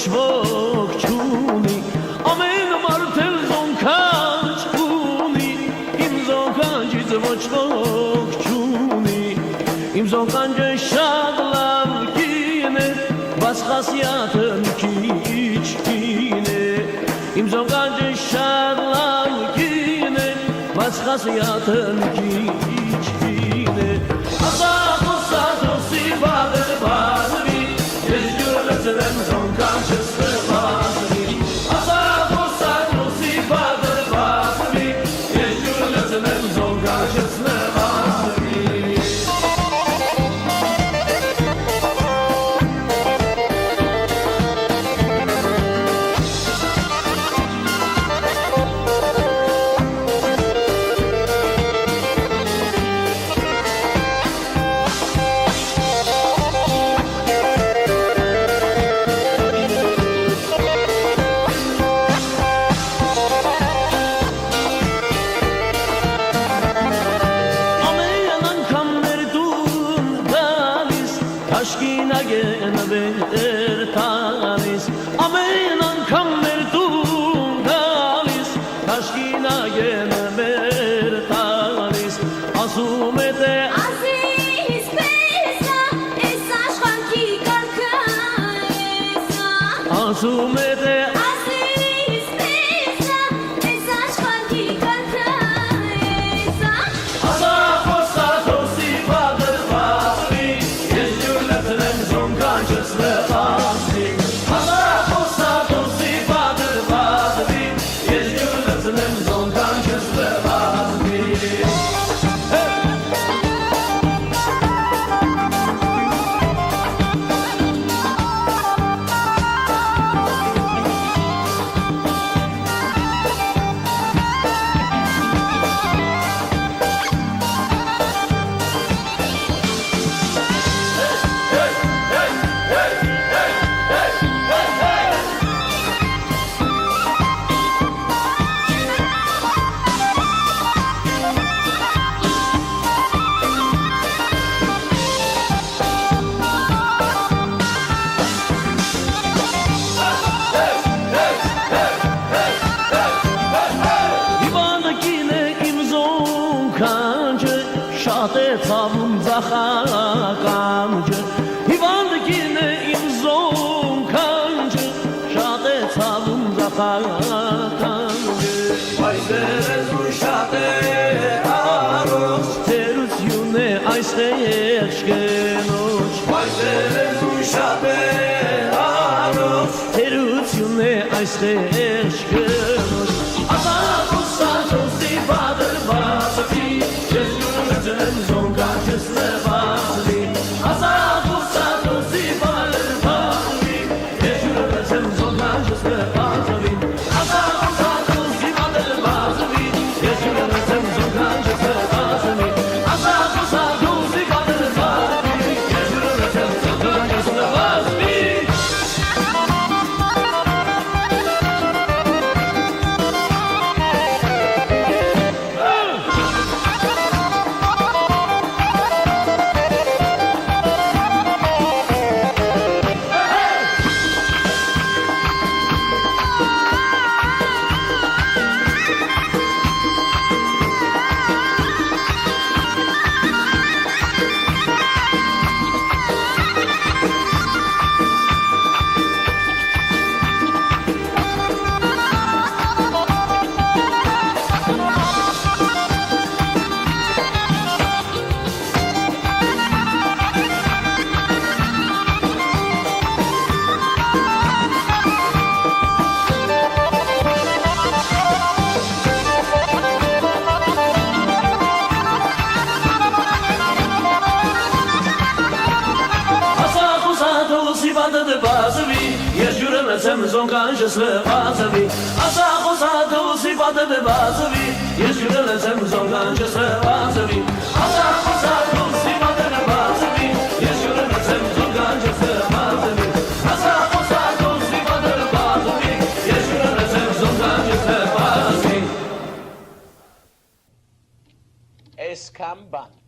ոք չունի ամեն մարդ էլ զոնքանչ ունի իմ զոնքանչից ոչ ոք չունի իմ զոնքանչը շատ լավ կին է բայց խասյաթը մի քիչ կին է իմ զոնքանչը շատ լավ կին է բայց խասյաթը մի քիչ կին է ասա խոսա դոսի բադր բադվի Listen, don't conscious about me. Asa fossa dosi padre pasmi. Yes, you listen, don't conscious about me. Aşkinagen ver tanis Amen ankam merdum galis Aşkinagen ver tanis Azumete Aziz pesa Esa şvanki karka esa Azumete Aziz pesa Esa şvanki karka esa Asa fossa dosi padr pasmi Conscious levasi Asa fossa dosi padr pasmi Yes, you listen, don't conscious levasi Շատ է ցավում ձախականջը Հիվանդ կին է իմ զոնքանջը Շատ է ցավում ձախականջը Բայց դերեզուն շատ է առողջ Տերություն է այստեղ շկենոջ Բայց դերեզուն շատ է առողջ Տերություն է այստեղ շկենոջ Ասա խոսա դոսի բադր բացվի Don't conscious levasi Asa fossa dosi padr pasmi Yes, you listen, don't conscious levasi Asa fossa dosi padr pasmi Yes, you listen, don't conscious levasi Asa fossa dosi padr pasmi Yes, you listen, don't conscious levasi Yes, you listen, don't conscious levasi Asa fossa dosi padr pasmi Yes, you listen, don't conscious levasi Asa fossa dosi padr pasmi Yes, you listen, don't conscious levasi Asa fossa dosi padr pasmi Yes, you listen, don't conscious levasi Eskamban